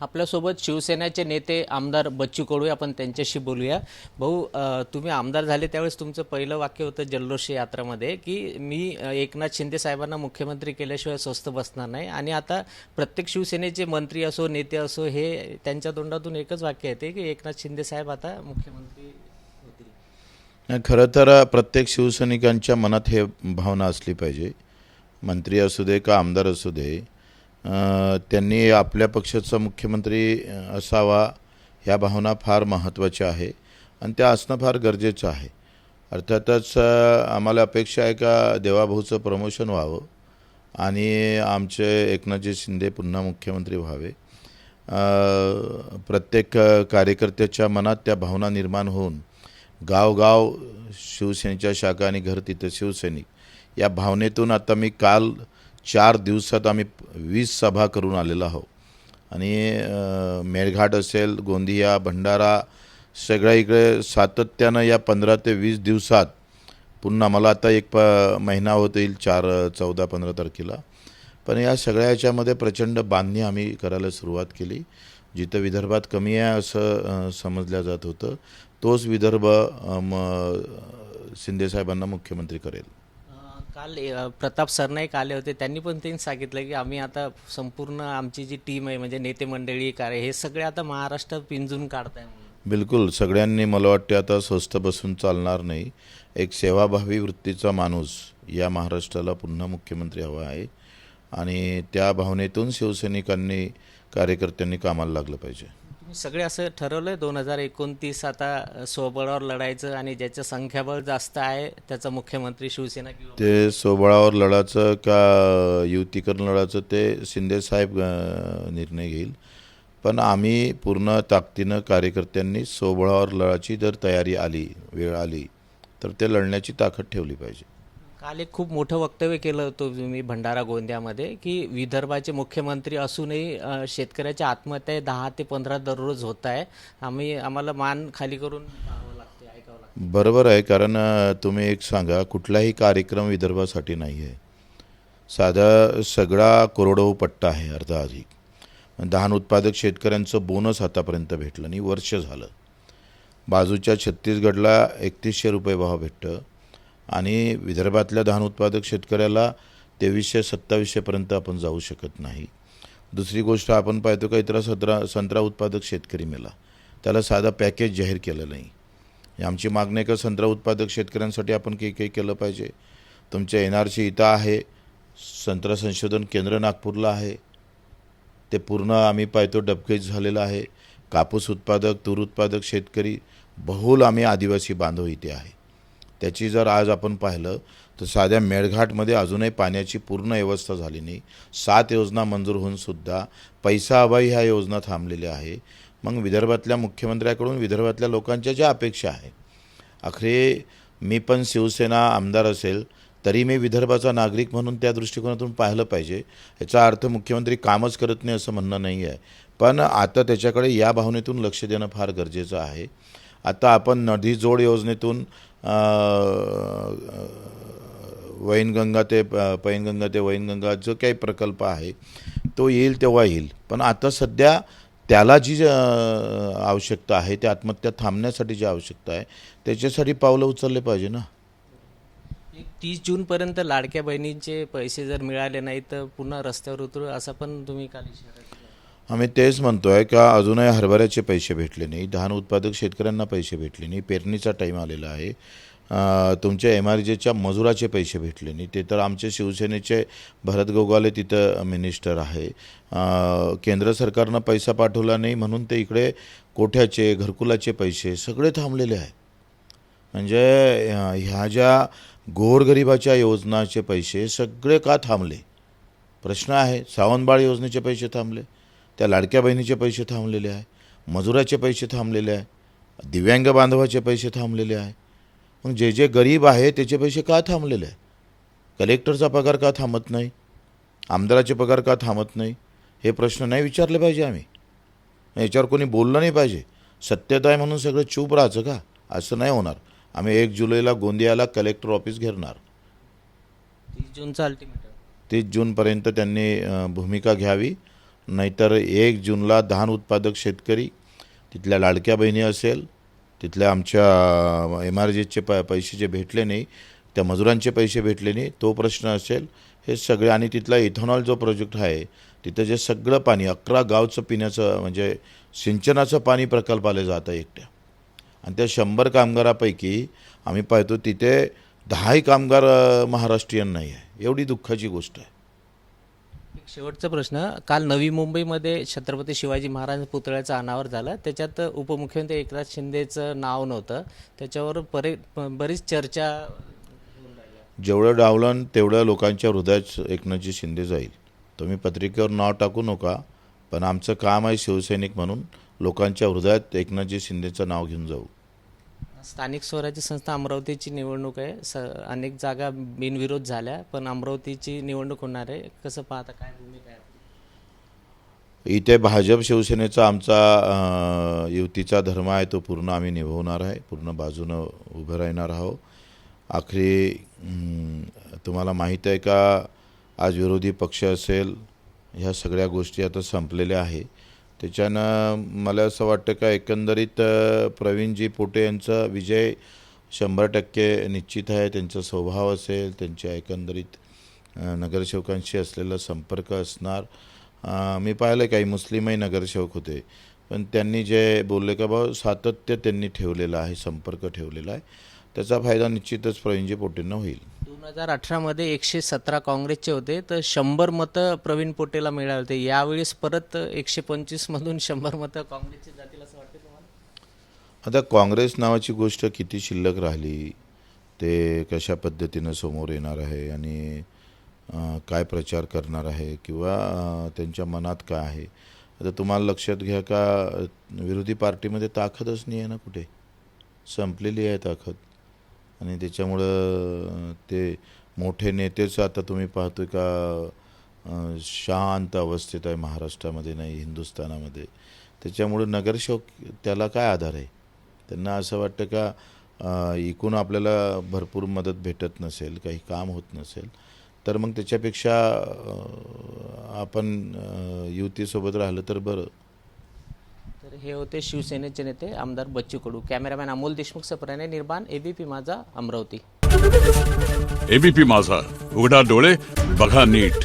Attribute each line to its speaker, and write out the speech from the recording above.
Speaker 1: आपल्यासोबत शिवसेनेचे नेते आमदार बच्चू कडू आपण त्यांच्याशी बोलूया. भाऊ, तुम्ही आमदार झाले त्यावेळेस तुमचं पहिलं वाक्य होतं जल्लोष यात्रामध्ये की मी एकनाथ शिंदे साहेबांना मुख्यमंत्री केल्याशिवाय स्वस्थ बसणार नाही. आणि आता प्रत्येक शिवसेनेचे मंत्री असो नेते असो हे त्यांच्या तोंडातून एकच वाक्य येते की एकनाथ शिंदे साहेब आता मुख्यमंत्री होतील.
Speaker 2: नाही, खरं तर प्रत्येक शिवसैनिकांच्या मनात हे भावना असली पाहिजे. मंत्री असू दे का आमदार असू दे, त्यांनी आपल्या पक्षाचा मुख्यमंत्री असावा ह्या भावना फार महत्त्वाच्या आहे आणि त्या असणं फार गरजेचं आहे. अर्थातच आम्हाला अपेक्षा आहे का देवाभाऊचं प्रमोशन व्हावं आणि आमचे एकनाथजी शिंदे पुन्हा मुख्यमंत्री व्हावे. प्रत्येक कार्यकर्त्याच्या मनात त्या भावना निर्माण होऊन गावगाव शिवसेनेच्या शाखा आणि घर तिथं शिवसैनिक या भावनेतून आता मी काल 4 दिवसात आम्ही 20 सभा करून आलेलो आहोत. आणि मेळघाट असेल, गोंदिया, भंडारा सगळ्या इकडे सातत्यानं या 15 ते 20 दिवसात पुन्हा मला आता एक महिना होत येईल 14-15 तारखेला. पण या सगळ्या याच्यामध्ये प्रचंड बांधणी आम्ही करायला सुरुवात केली. जिथं विदर्भात कमी आहे असं समजलं जात होतं तोच विदर्भ शिंदेसाहेबांना मुख्यमंत्री करेल.
Speaker 1: काल प्रताप सरनाईक आले होते, त्यांनी पण तेच सांगितलं की आम्ही आता संपूर्ण आमची जी टीम आहे म्हणजे नेते मंडळी कार्य हे सगळे आता महाराष्ट्रात पिंजून काढताय म्हणून.
Speaker 2: बिलकुल सगळ्यांनी मला वाटते आता स्वस्थ बसून चालणार नाही. एक सेवाभावी वृत्तीचा माणूस या महाराष्ट्राला पुन्हा मुख्यमंत्री हवा आहे आणि त्या भावनेतून शिवसैनिकांनी कार्यकर्त्यांनी कामाला लागलं पाहिजे.
Speaker 1: तुम्ही सगळे असं ठरवलंय 2029 आता स्वबळावर लढायचं आणि ज्याचं संख्याबळ जास्त आहे त्याचा मुख्यमंत्री शिवसेना किंवा
Speaker 2: ते सोबळावर लढाचं का युतीकरण लढाचं ते शिंदेसाहेब निर्णय घेईल. पण आम्ही पूर्ण ताकदीनं कार्यकर्त्यांनी सोबळावर लढाची जर तयारी आली, वेळ आली तर ते लढण्याची ताकद ठेवली पाहिजे.
Speaker 1: काल एक खूप मोठं वक्तव्य केलं होतं तुम्ही भंडारा गोंदियामध्ये की विदर्भाचे मुख्यमंत्री असूनही शेतकऱ्याच्या आत्महत्या 10 ते 15 दररोज होत आहे. आम्हाला मान खाली करून पाहावं लागते, ऐकावं लागतं.
Speaker 2: बरोबर आहे. कारण तुम्ही एक सांगा, कुठलाही कार्यक्रम विदर्भासाठी नाही आहे. साधा सगळा कोरडवाहू पट्टा आहे अर्धा अधिक. धान उत्पादक शेतकऱ्यांचं बोनस आतापर्यंत भेटलं नाही, वर्ष झालं. बाजूच्या छत्तीसगडला 3100 रुपये भाव भेटतं आणि विदर्भातल्या धान उत्पादक शेतकऱ्याला 2300-2700पर्यंत आपण जाऊ शकत नाही. दुसरी गोष्ट आपण पाहतो का इतर संत्रा उत्पादक शेतकरी मेला, त्याला साधा पॅकेज जाहीर केलं नाही. आमची मागणी आहे का संत्रा उत्पादक शेतकऱ्यांसाठी आपण काही केलं पाहिजे. तुमच्या NRC इथं आहे, संत्रा संशोधन केंद्र नागपूरला आहे, ते पूर्ण आम्ही पाहतो डबकेच झालेलं आहे. कापूस उत्पादक, तूर उत्पादक शेतकरी बहुल आम्ही आदिवासी बांधव इथे आहे. त्याची जर आज आपण पाहिलं तर साध्या मेळघाटमध्ये अजूनही पाण्याची पूर्ण व्यवस्था झाली नाही. 7 योजना मंजूर होऊनसुद्धा पैसा अभावी ह्या योजना थांबलेल्या आहे. मग विदर्भातल्या मुख्यमंत्र्याकडून विदर्भातल्या लोकांच्या ज्या अपेक्षा आहे, अखेर मी पण शिवसेना आमदार असेल तरी मी विदर्भाचा नागरिक म्हणून त्या दृष्टिकोनातून पाहिलं पाहिजे. याचा अर्थ मुख्यमंत्री कामच करत नाही असं म्हणणं नाही आहे, पण आता त्याच्याकडे या भावनेतून लक्ष देणं फार गरजेचं आहे. आता आपण नदी जोड योजनेतून वैनगंगा ते पैनगंगा ते वैनगंगा जो काही प्रकल्प आहे तो येईल तेव्हा येईल. पण आता सध्या त्याला जी आवश्यकता आहे, त्या आत्महत्या थांबण्यासाठी जी आवश्यकता आहे त्याच्यासाठी पावलं उचलले पाहिजे ना.
Speaker 1: 30 जूनपर्यंत लाडक्या बहिणींचे पैसे जर मिळाले नाही तर पुन्हा रस्त्यावर उतरू असं पण तुम्ही काल इशारा केला.
Speaker 2: आम्ही तेच म्हणतो आहे का अजूनही हरभऱ्याचे पैसे भेटले नाही, धान उत्पादक शेतकऱ्यांना पैसे भेटले नाही, पेरणीचा टाईम आलेला आहे. तुमच्या MRJच्या मजुराचे पैसे भेटले नाही. ते तर आमचे शिवसेनेचे भरत गोगावले तिथं मिनिस्टर आहे. केंद्र सरकारनं पैसा पाठवला नाही म्हणून ते इकडे कोठ्याचे घरकुलाचे पैसे सगळे थांबलेले आहे. म्हणजे ह्या ज्या गोरगरिबाच्या योजनाचे पैसे सगळे का थांबले प्रश्न आहे. सावंतबाळ योजनेचे पैसे थांबले, त्या लाडक्या बहिणीचे पैसे थांबलेले आहे, मजुराचे पैसे थांबलेले आहे, दिव्यांग बांधवाचे पैसे थांबलेले आहे. मग जे जे गरीब आहे त्याचे पैसे का थांबलेले आहे? कलेक्टरचा पगार का थांबत नाही, आमदाराचे पगार का थांबत नाही, हे प्रश्न नाही विचारले पाहिजे आम्ही. याच्यावर कोणी बोललं नाही पाहिजे. सत्यता आहे म्हणून सगळं चूप राहायचं का? असं नाही होणार. आम्ही 1 जुलैला गोंदियाला कलेक्टर ऑफिस घेणार.
Speaker 1: 30 जूनचा अल्टिमेटम.
Speaker 2: 30 जूनपर्यंत त्यांनी भूमिका घ्यावी. नाहीतर 1 जूनला धान उत्पादक शेतकरी, तिथल्या लाडक्या बहिणी असेल, तिथल्या आमच्या MRGचे पैसे जे भेटले नाही, त्या मजुरांचे पैसे भेटले नाही, तो प्रश्न असेल. हे सगळे आणि तिथला इथेनॉल जो प्रोजेक्ट आहे, तिथं जे सगळं पाणी 11 गावचं पिण्याचं म्हणजे सिंचनाचं पाणी प्रकल्पाला जातं एकट्या. आणि त्या 100 कामगारापैकी आम्ही पाहतो तिथे 10 कामगार महाराष्ट्रीयन नाही आहे. एवढी दुःखाची गोष्ट आहे.
Speaker 1: एक शेवटचा प्रश्न, काल नवी मुंबईमध्ये छत्रपती शिवाजी महाराज पुतळ्याचं अनावर झालं. त्याच्यात उपमुख्यमंत्री एकनाथ शिंदेचं नाव नव्हतं. त्याच्यावर बरीच चर्चा.
Speaker 2: जेवढं डावलन तेवढं लोकांच्या हृदयात एकनाथजी शिंदे जाईल. तुम्ही पत्रिकेवर नाव टाकू नका, पण आमचं काम आहे शिवसैनिक म्हणून लोकांच्या हृदयात एकनाथजी शिंदेचं नाव घेऊन जाऊ.
Speaker 1: स्थानिक स्वराज्य संस्था अमरावतीची निवडणूक आहे. अनेक जागा बिनविरोध झाल्या, पण अमरावतीची निवडणूक होणार आहे. कसं पाहता, काय भूमिका आहे?
Speaker 2: इथे भाजप शिवसेनेचा आमचा युतीचा धर्म आहे, तो पूर्ण आम्ही निभवणार आहे. पूर्ण बाजूनं उभं राहणार आहोत. आखरी तुम्हाला माहीत आहे का, आज विरोधी पक्ष असेल, ह्या सगळ्या गोष्टी आता संपलेल्या आहे. त्याच्यानं मला असं वाटतं का एकंदरीत प्रवीणजी पोटे यांचा विजय 100% निश्चित आहे. त्यांचा स्वभाव असेल, त्यांच्या एकंदरीत नगरसेवकांशी असलेला संपर्क असणार. मी पाहिलं काही मुस्लिमही नगरसेवक होते, पण त्यांनी जे बोलले का भाऊ सातत्य त्यांनी ठेवलेलं आहे, संपर्क ठेवलेला आहे. त्याचा फायदा निश्चितच प्रवीणजी पोटेंना होईल.
Speaker 1: 2018मध्ये 117 काँग्रेसचे होते, तर 100 मतं प्रवीण पोटेला मिळाले होते. यावेळेस परत 125 मधून 100 मतं काँग्रेसचे जातील असं वाटतं तुम्हाला?
Speaker 2: आता काँग्रेस नावाची गोष्ट किती शिल्लक राहिली, ते कशा पद्धतीनं समोर येणार आहे आणि काय प्रचार करणार आहे किंवा त्यांच्या मनात काय आहे. आता तुम्हाला लक्षात घ्या का, विरोधी पार्टीमध्ये ताकदच नाही आहे ना, कुठे संपलेली आहे ताकद. आणि त्याच्यामुळं ते मोठे नेतेच आता तुम्ही पाहतोय का शांत अवस्थेत आहे महाराष्ट्रामध्ये, नाही हिंदुस्थानामध्ये. त्याच्यामुळं नगरसेवक त्याला काय आधार आहे. त्यांना असं वाटतं का इकून आपल्याला भरपूर मदत भेटत नसेल, काही काम होत नसेल, तर मग त्याच्यापेक्षा आपण युतीसोबत राहिलं तर बरं.
Speaker 1: तर हे होते शिवसेनेचे नेते आमदार बच्चू कडू. कॅमेरामॅन अमोल देशमुख, प्रणय निर्माण, ABP माझा, अमरावती.
Speaker 3: ABP माझा, उघडा डोळे बघा नीट.